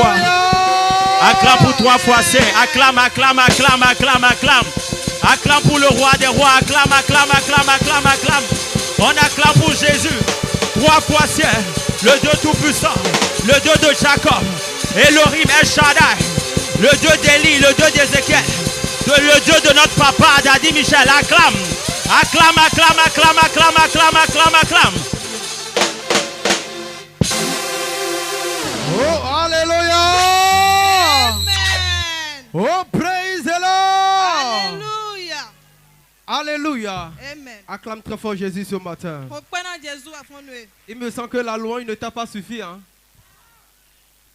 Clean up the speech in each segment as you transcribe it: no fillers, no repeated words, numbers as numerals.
roi. Acclame pour 3 fois Saint. Acclame, acclame, acclame, acclame, acclame. Acclame pour le roi des rois. Acclame, acclame, acclame, acclame, acclame. On acclame pour Jésus. 3 fois Saint. Le Dieu tout-puissant. Le Dieu de Jacob. Elohim El Shaddai. Le Dieu d'Élie. Le Dieu d'Ézéchiel. Le Dieu de notre papa, Daddy Michel. Acclame. Acclame, acclame, acclame, acclame, acclame, acclame, acclame. Oh, alléluia. Amen. Oh, praise the Lord. Alléluia. Alléluia. Amen. Acclame très fort Jésus ce matin. Il me semble que la louange ne t'a pas suffi. Hein?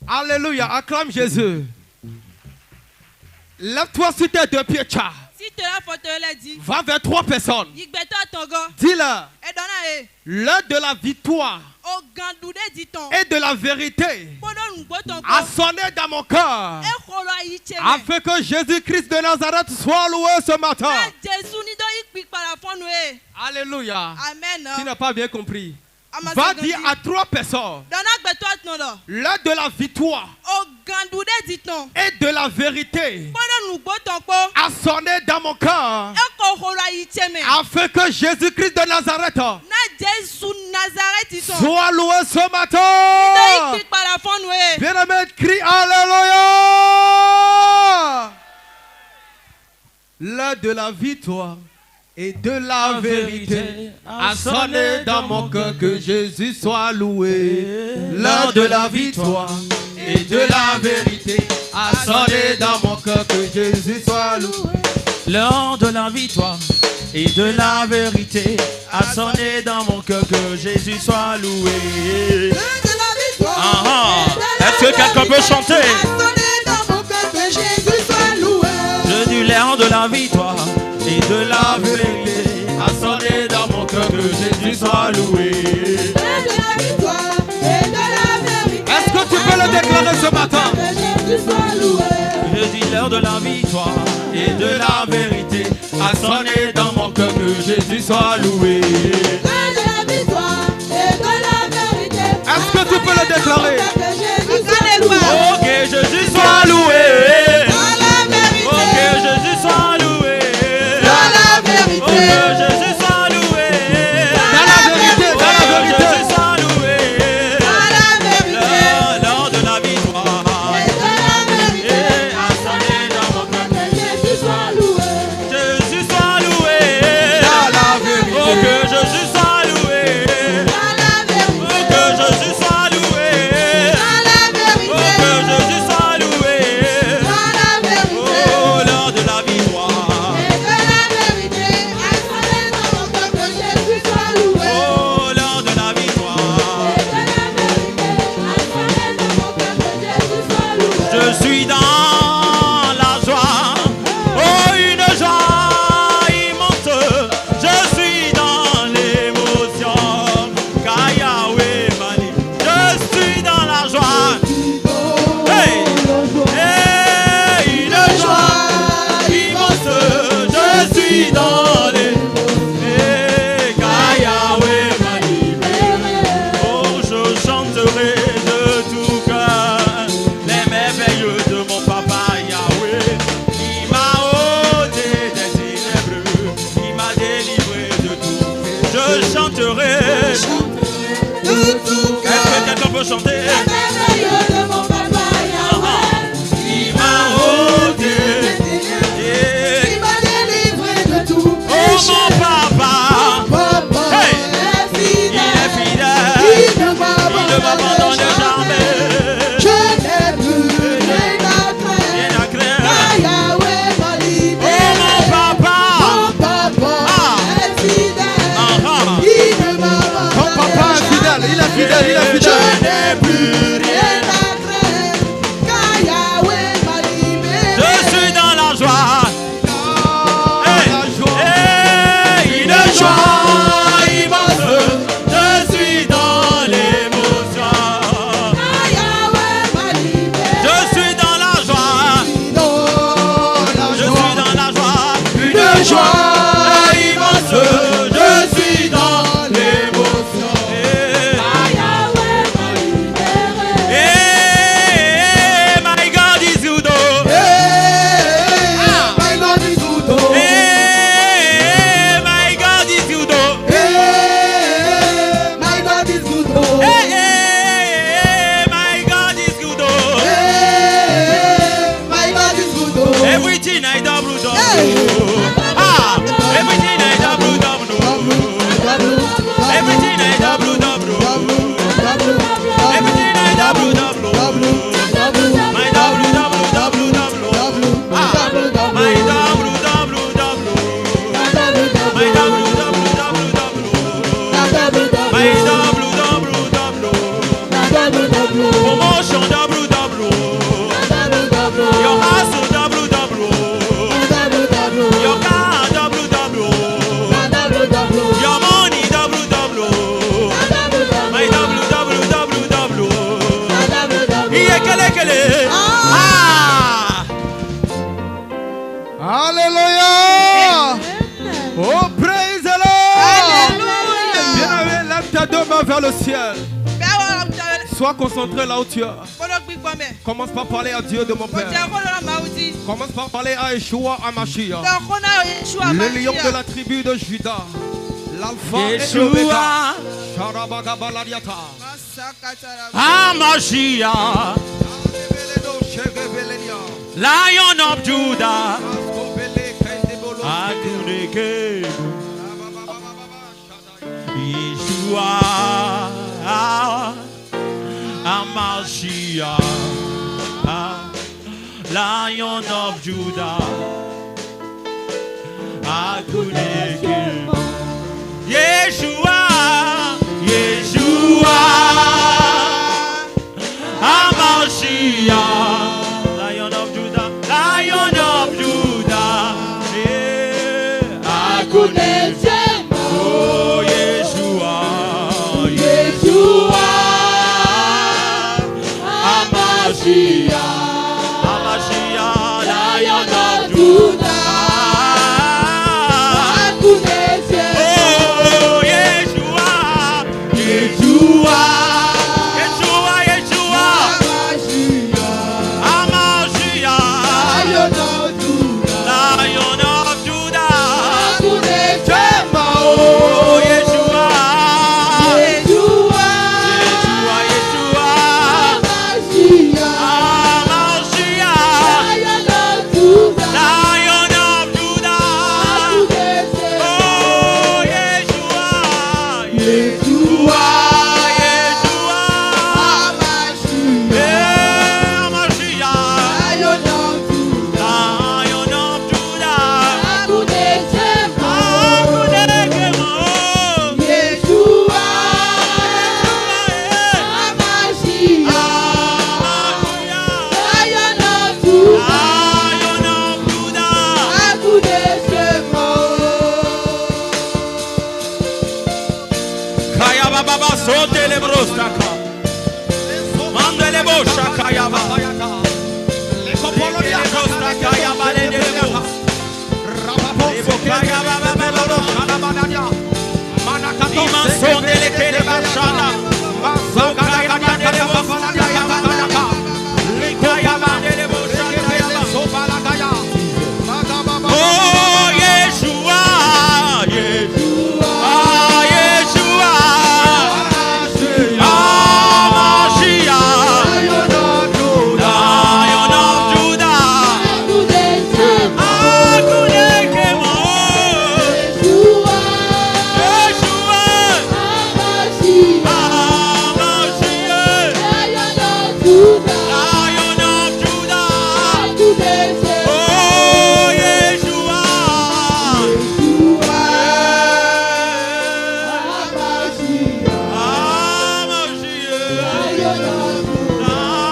Alléluia. Acclame Jésus. Lève-toi sur tes 2 pieds, tcha. Va vers 3 personnes. Dis-leur. L'heure de la victoire et de la vérité a sonné dans mon cœur afin que Jésus-Christ de Nazareth soit loué ce matin. Alléluia. Amen. Tu n'as pas bien compris. Va dire à 3 personnes l'heure de la victoire et de la vérité a sonné dans mon cœur afin que Jésus-Christ de Nazareth soit loué ce matin. Bien-aimé, crie Alléluia. L'heure de la victoire et de la vérité a sonné dans mon cœur, que Jésus soit loué. L'heure de la victoire et de la vérité a sonné dans mon cœur, que Jésus soit loué. L'heure de la victoire et de la vérité a sonné dans mon cœur, que Jésus soit loué. Est-ce que quelqu'un peut chanter? Je dis l'heure de la victoire et de la vérité a sonné dans mon cœur, que Jésus soit loué. Est-ce que tu peux le déclarer ce matin? Je dis l'heure de la victoire et de la vérité a sonné dans mon cœur, que Jésus soit loué. Est-ce que tu peux le déclarer? Oh, que Jésus soit loué. Oh, que Jésus soit loué. Oh, que Jésus soit loué. Dans la vérité, dans la vérité. Jésus soit loué. L'heure de la victoire et a sonné dans mon cœur, que Jésus soit loué. Jésus soit loué. Dans la vérité. Oh, que Jésus soit loué. Oh, que Jésus soit loué. Oh, que Jésus soit loué. Oh, l'heure de la victoire. Oh, l'heure de la victoire. Je suis dans la joie. Oh, une joie immense. Je suis dans l'émotion. Car Yahweh m'a dit. Je suis dans la joie. Hey! Hey! Une joie immense. Je suis dans les. Hey! Car Yahweh m'a dit. Oh, je chanterai de tout cœur les merveilles de mon papa Yahweh. Il m'a ôté des ténèbres, il m'a délivré de tout. Je chanterai. Est-ce que quelqu'un peut chanter? Il m'a ôté. Et- Oh mon papa, hey, il est fidèle, il ne m'abandonne jamais. Rien à craindre. Oh mon papa, Ton papa est fidèle, il est fidèle, il est je fidèle. n'ai plus Alléluia. Oh, praise the Lord. Bien-aimé, lève tes deux mains vers le ciel. Sois concentré là où tu es. Commence par parler à Dieu de mon Père. Commence par parler à Yeshua Amashia, le lion de la tribu de Juda, l'alpha et l'oméga. Amashia, Lion of Judah. Yeshua, Amashia, Lion of Judah. Yeshua, Yeshua, Amashia, Lion of Judah, Lion of Judah. Oh, Yeshua, Yeshua, Amashia, Amashia, Lion of Judah. Oh, Yeshua, Yeshua, Yeshua, Yeshua, Amashia, Lion of Judah. Oh, Yeshua, Yeshua, Yeshua, Amashia, Lion of Judah. Oh, Yeshua, Yeshua, Yeshua, Amashia, Lion of Judah. Kaya baba sote le brostaka. Mande le bosha kaya baba. Le kopolonia brostaka ya bale le bo. Rabapo kaya baba baba shana mananya. Manakato sonde le kele bashana. Kaya baba le bo kaya baba. Le kaya baba le bo kaya baba. Sopala kaya. Oh, Yeshua, Yeshua, Yeshua, Amashia, Lion of Judah. Akunekemo, Yeshua, Amashia, Lion of Judah. Oh, Yeshua,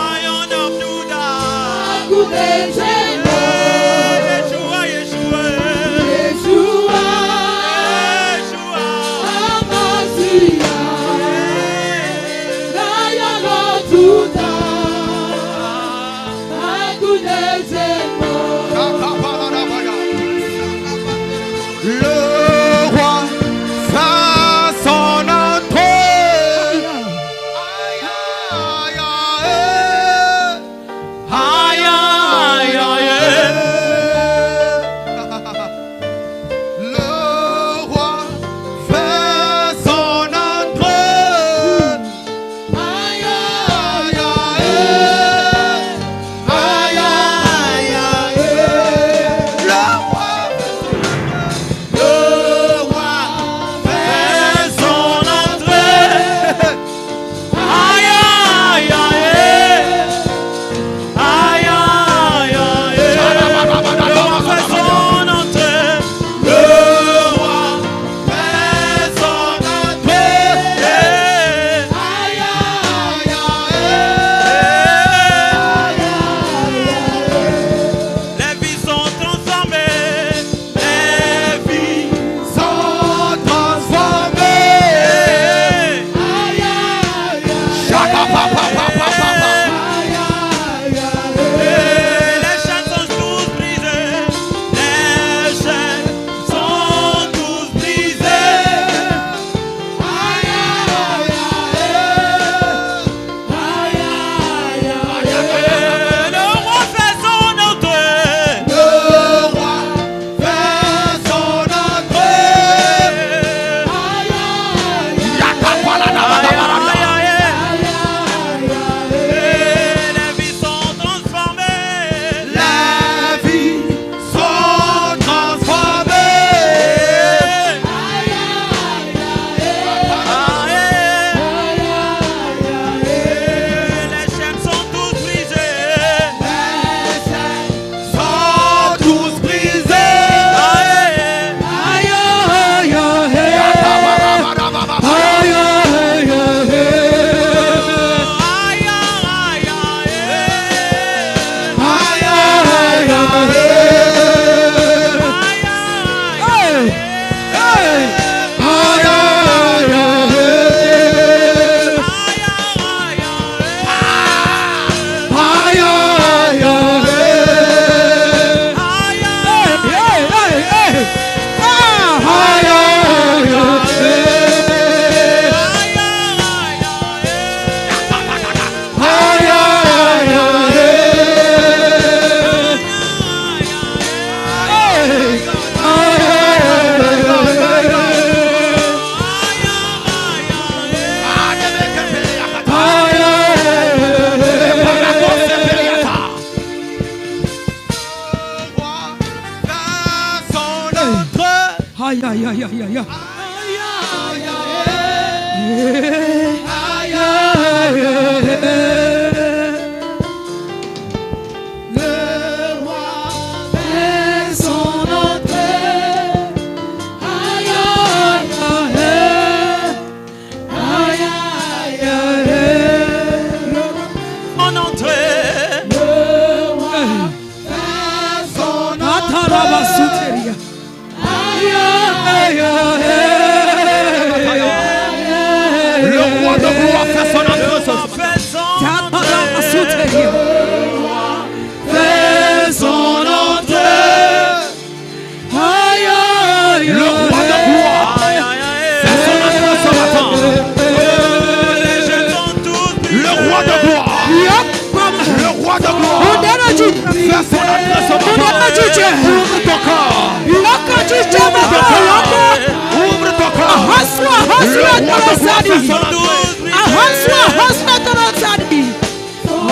Lion of Judah. Yeshua, Yeshua, Le roi fait son entrée. Aïe, aïe, Aïe, aïe, aïe. Le roi fait son entrée. Aïe, aïe, aïe, aïe, aïe, aïe, aïe, aïe, aïe.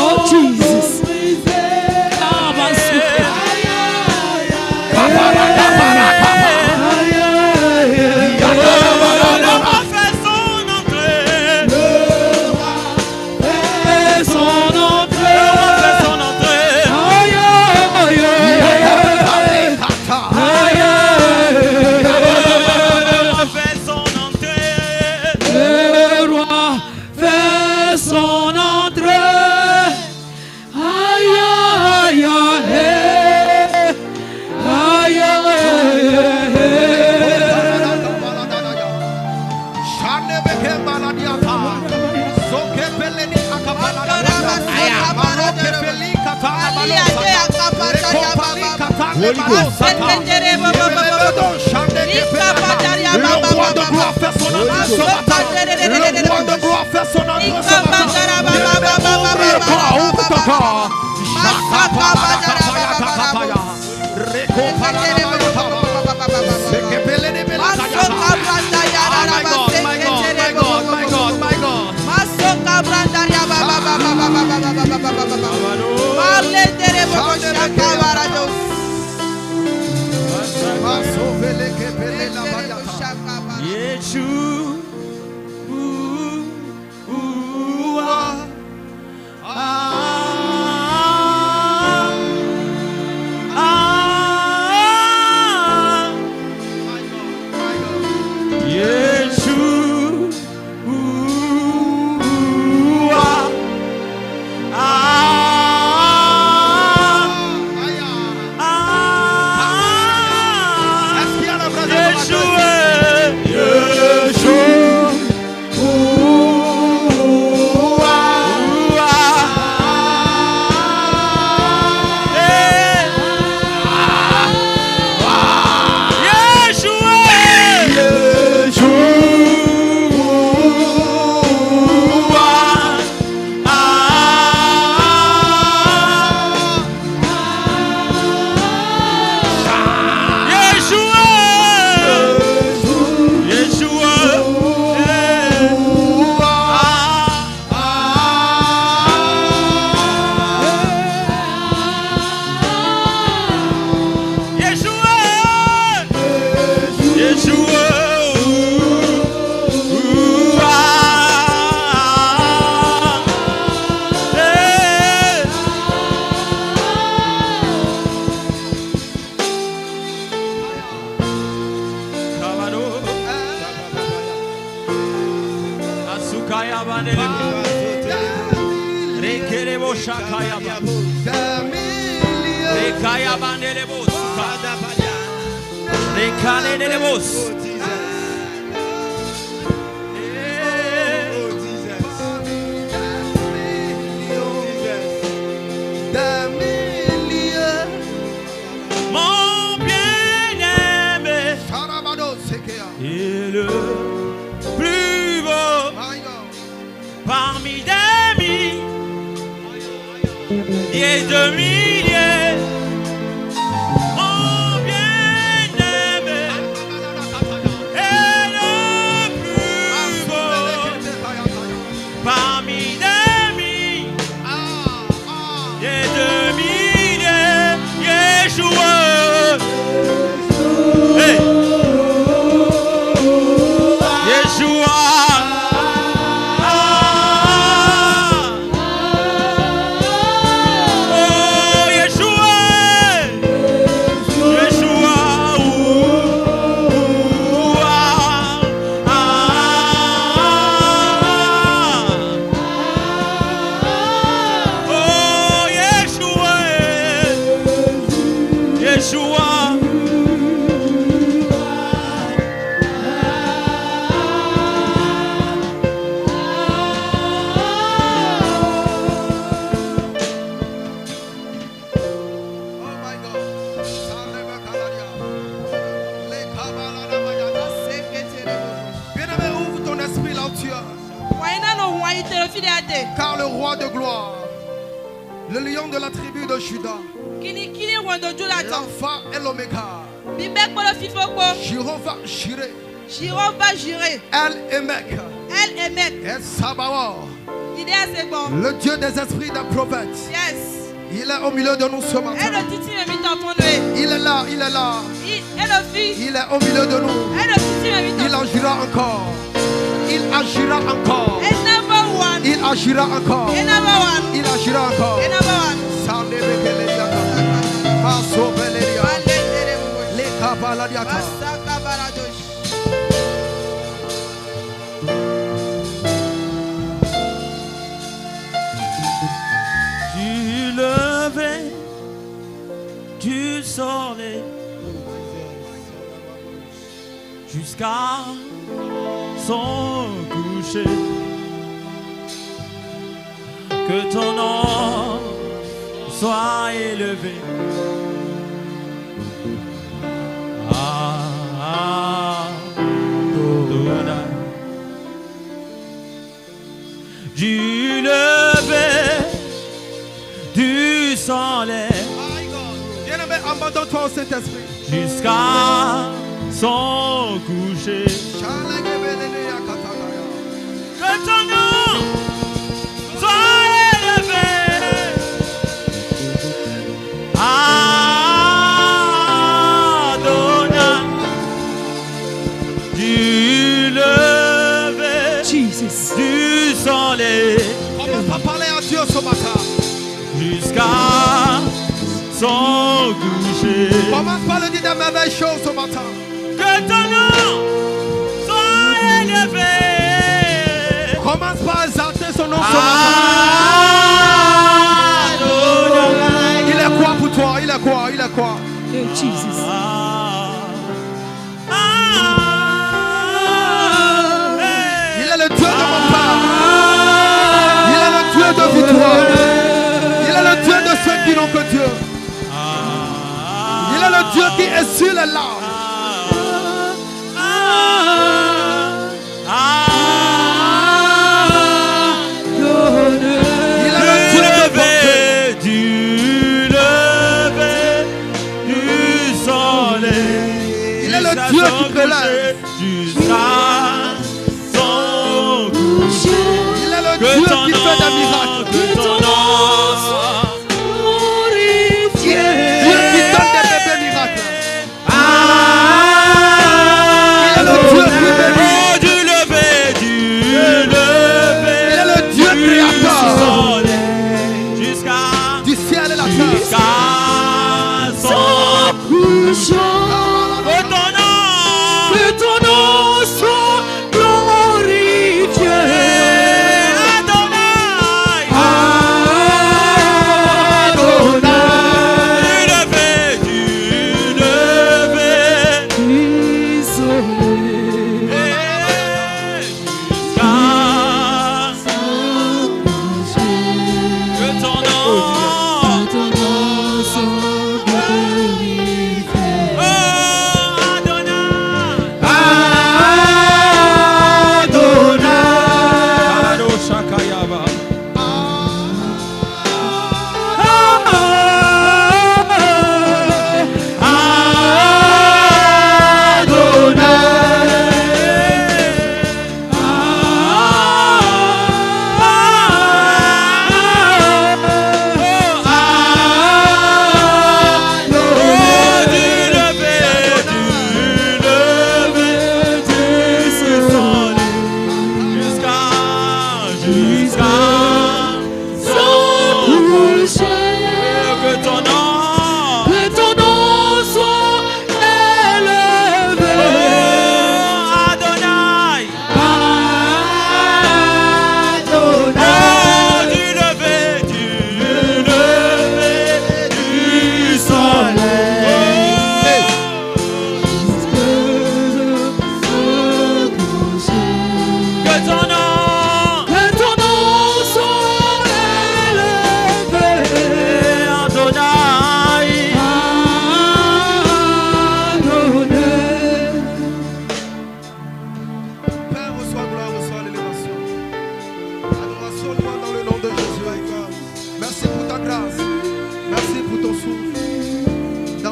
Oh Jesus. Le roi de gloire fait son entrée ce matin. Le roi de gloire fait son entrée ce matin. Ouvre ton corps. Le lion de la tribu de Juda. L'alpha et l'oméga. Jéhovah Jireh. El Emek. El Sabaoth. Le Dieu des esprits des prophètes. Il est au milieu de nous ce matin. Il est là, il est là. Il est au milieu de nous. Il agira encore. Il agira encore. Il agira encore. Il agira encore. Du lever du soleil jusqu'à son coucher, que ton nom soit élevé. Adonai. Du lever du soleil abandonne-toi au Saint-Esprit jusqu'à son coucher, que ton nom soit élevé. Adonai. Du lever du soleil. Commence à parler à Dieu ce matin. Jusqu'à son coucher. Commence par le dire des merveilles choses ce matin. Que ton nom soit élevé. Commence par exalter son nom ce matin. Il est quoi pour toi? Il est quoi? Il est quoi? Jesus. Il est le Dieu de mon Père. Il est le Dieu de victoire. Il est le Dieu de ceux qui n'ont que Dieu. Il est le Dieu qui essuie les larmes. Il est le Dieu de bonté. Du lever du soleil. Il est le Dieu qui te lève. Jusqu'à son coucher. Il est le Dieu qui fait des miracles. Que ton nom Dieu qui donne des bébés miracles. Il est le Dieu qui bénit. Oh, du lever. Il est le Dieu créateur Jusqu'à du ciel et la terre. son coucher. Que ton nom soit glorifié. Adonai. Du lever jusqu'à que ton nom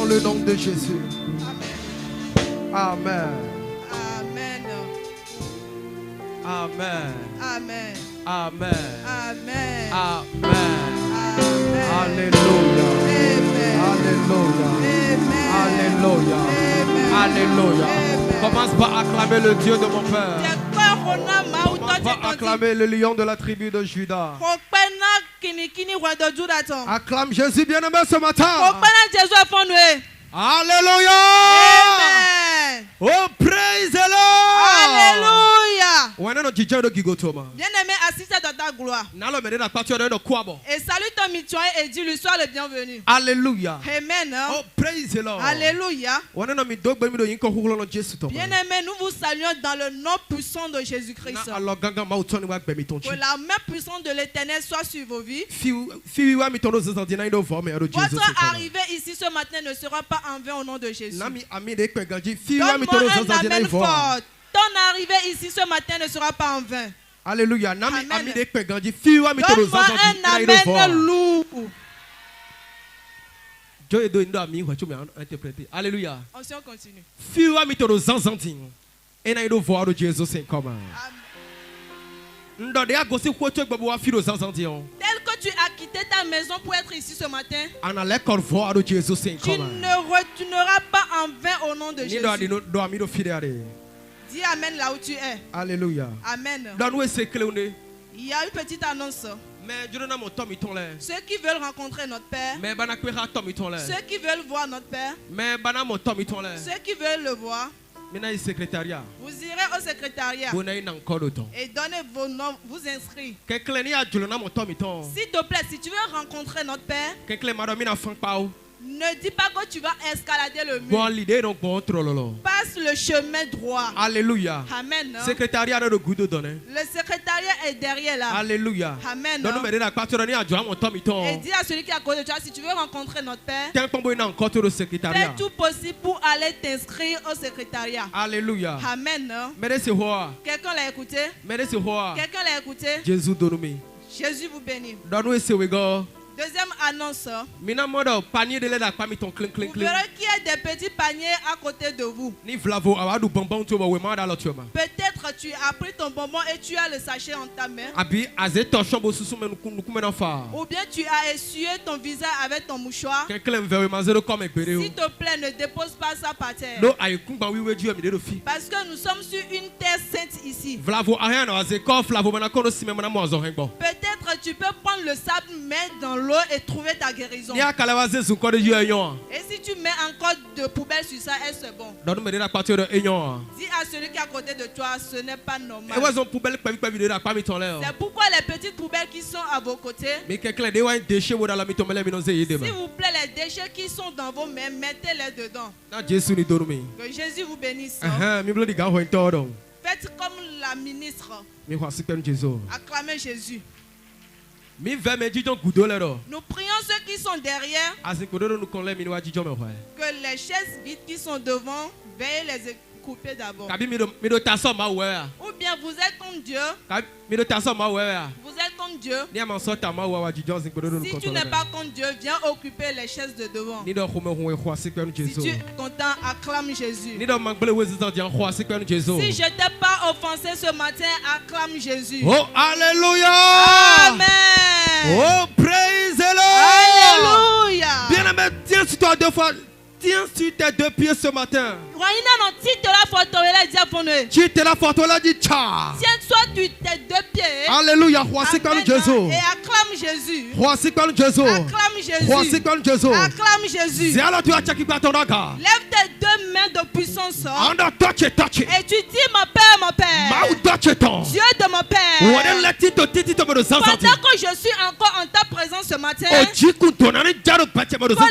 le nom de Jésus. Amen. Amen. Amen. Amen. Amen. Amen. Amen. Amen. Alléluia. Amen. Alléluia. Amen. Alléluia. Amen. Alléluia. Amen. Commence par acclamer le Dieu de mon Père. Commence par acclamer le lion de la tribu de Juda. Acclame Jésus bien-aimé ce matin. Alléluia. Amen. Oh, praise the Lord. Alléluia. Bien-aimé, assiste dans ta gloire. Et salue ton mitoyen et dis-lui sois le bienvenu. Alléluia. Amen. Oh, praise the Lord. Alléluia. Bien-aimé, nous vous saluons dans le nom puissant de Jésus-Christ. Que la main puissante de l'Éternel soit sur vos vies. Votre arrivée ici ce matin ne sera pas en vain au nom de Jésus. Donne-moi un amen fort. Ton arrivée ici ce matin ne sera pas en vain. Alléluia. Donne-moi un amen lourd. Alléluia. On continue. Tel que tu as quitté ta maison pour être ici ce matin, tu ne retourneras pas en vain au nom de Jésus. Dis Amen là où tu es. Alléluia. Amen. Il y a une petite annonce. Ceux qui veulent rencontrer notre Père, ceux qui veulent voir notre Père, ceux qui veulent le voir, vous irez au secrétariat et donnez vos noms, vous inscrivez. S'il te plaît, si tu veux rencontrer notre Père, ne dis pas que tu vas escalader le mur. Passe le chemin droit. Alléluia. Amen. Le secrétariat est derrière là. Alléluia. Amen. Et dis à celui qui est à côté de toi, si tu veux rencontrer notre Père, fais tout possible pour aller t'inscrire au secrétariat. Alléluia. Amen. Quelqu'un l'a écouté? Quelqu'un l'a écouté? Jésus vous bénit. Deuxième annonce. Vous verrez qu'il y a des petits paniers à côté de vous. Peut-être tu as pris ton bonbon et tu as le sachet en ta main. Ou bien tu as essuyé ton visage avec ton mouchoir. S'il te plaît, ne dépose pas ça par terre. Parce que nous sommes sur une terre sainte ici. Peut-être tu peux prendre le sable, mettre dans l'eau et trouver ta guérison. Et si tu mets encore de poubelle sur ça, est-ce bon? Dis à celui qui est à côté de toi, ce n'est pas normal. C'est pourquoi les petites poubelles qui sont à vos côtés, s'il vous plaît, les déchets qui sont dans vos mains, mettez-les dedans. Que Jésus vous bénisse. Faites comme la ministre. Acclamez Jésus. Nous prions ceux qui sont derrière, que les chaises vides qui sont devant, veuillez les couper d'abord. Ou bien vous êtes comme Dieu. Vous êtes comme Dieu. Si tu n'es pas comme Dieu, viens occuper les chaises de devant. Si tu es content, acclame Jésus. Si je t'ai pas offensé ce matin, acclame Jésus. Oh, alléluia. Amen. Oh, praise the Lord. Alléluia. Bien-aimé, tiens sur toi 2 fois. Tiens sur tes 2 pieds ce matin. Tiens-toi sur tes 2 pieds. Alléluia. Et acclame Jésus. Acclame Jésus. Acclame Jésus. Lève tes 2 mains de puissance. Et tu dis mon Père. Dieu de mon Père. Pendant que je suis encore en ta présence ce matin, que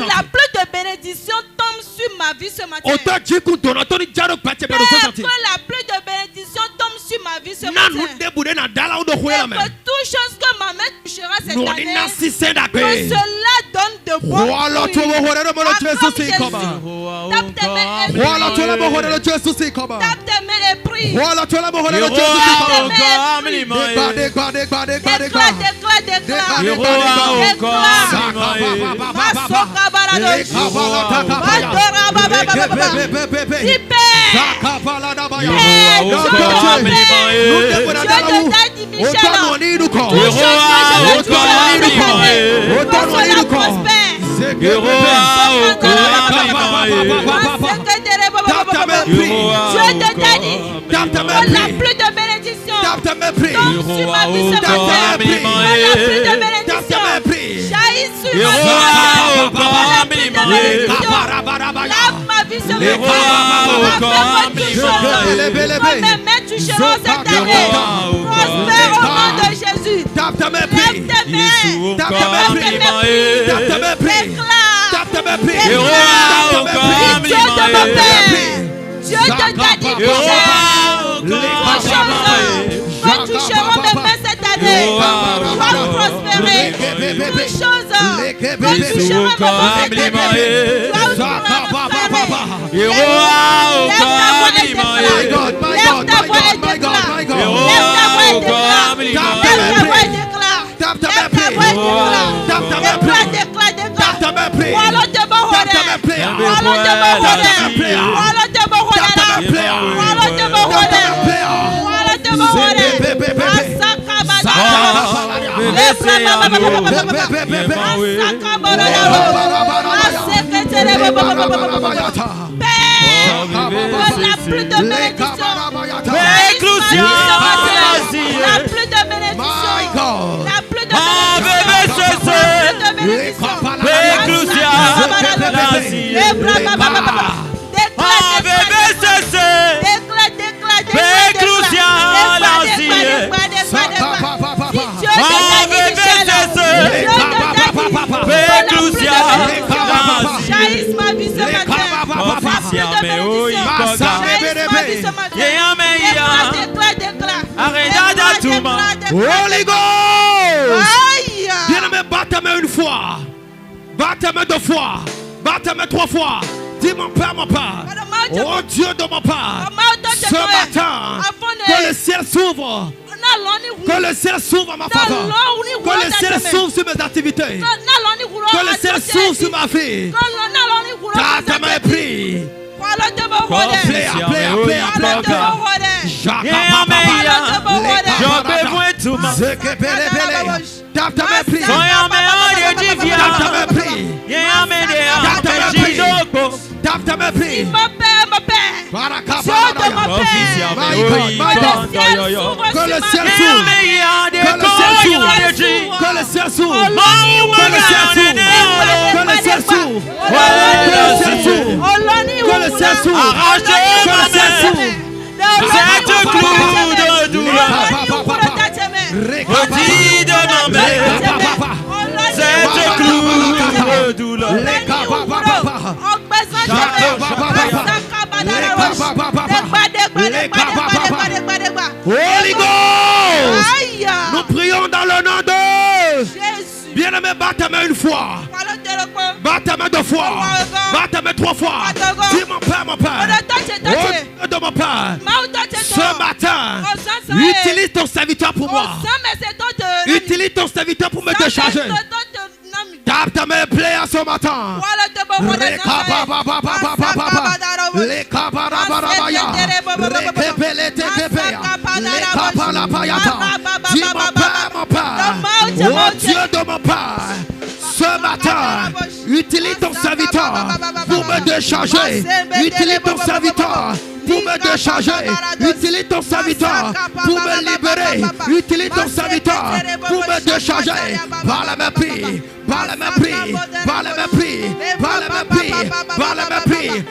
la pluie de bénédiction tombe sur ma vie ce matin. Père, que la pluie de bénédiction tombe sur ma vie ce matin. Et que toute chose que ma main touchera cette année, que cela donne de Voilà, tu vas voir le monde de Jésus, c'est comment. Tape tes mains et prie. Voilà, tu vas voir le monde de Jésus, c'est comment. Tape tes mains et prie. Voilà, tu vas voir le monde de Jésus, c'est comment. Déclare. plus de bénédiction. Donc tu m'as vu ce matin. Plus de bénédiction. Jaillis sur ma vie. Lave ma vie ce matin. Mes mains toucheront cette année. Prospère au nom de Jésus. Lève tes mains. Dieu te t'a dit nous toucherons mes mains cette année. Va prospérer. Toute chose. Nous toucherons mes mains cette année. Lève ta voix et déclare. Plus de bénédiction. Plus de Holy Ghost! Bien-aimé, batte-moi une fois. Batte-moi deux fois. Batte-moi trois fois. Dis mon Père, oh Dieu de mon Père, ce matin, que le ciel s'ouvre. Que le ciel s'ouvre à ma faveur. Que le ciel s'ouvre sur mes activités. Que le ciel s'ouvre sur ma vie. Ta main prie. Holy Ghost, nous prions dans le nom de Jésus. Bien-aimé, batte-moi une fois. Batte-moi deux fois. Batte-moi trois fois. Dis mon Père, oh Dieu de mon Père, ce matin, utilise ton serviteur pour moi. Utilise ton serviteur pour me décharger. Tape ta main, plaît à ce matin. Dis mon Père, oh Dieu de mon Père, ce matin, utilise ton serviteur pour me décharger. Utilise ton serviteur pour me décharger. Utilise ton serviteur pour me libérer. Utilise ton serviteur pour me décharger. Par la main prie, par la main prie, par la main prie, par la main prie, par la main prie.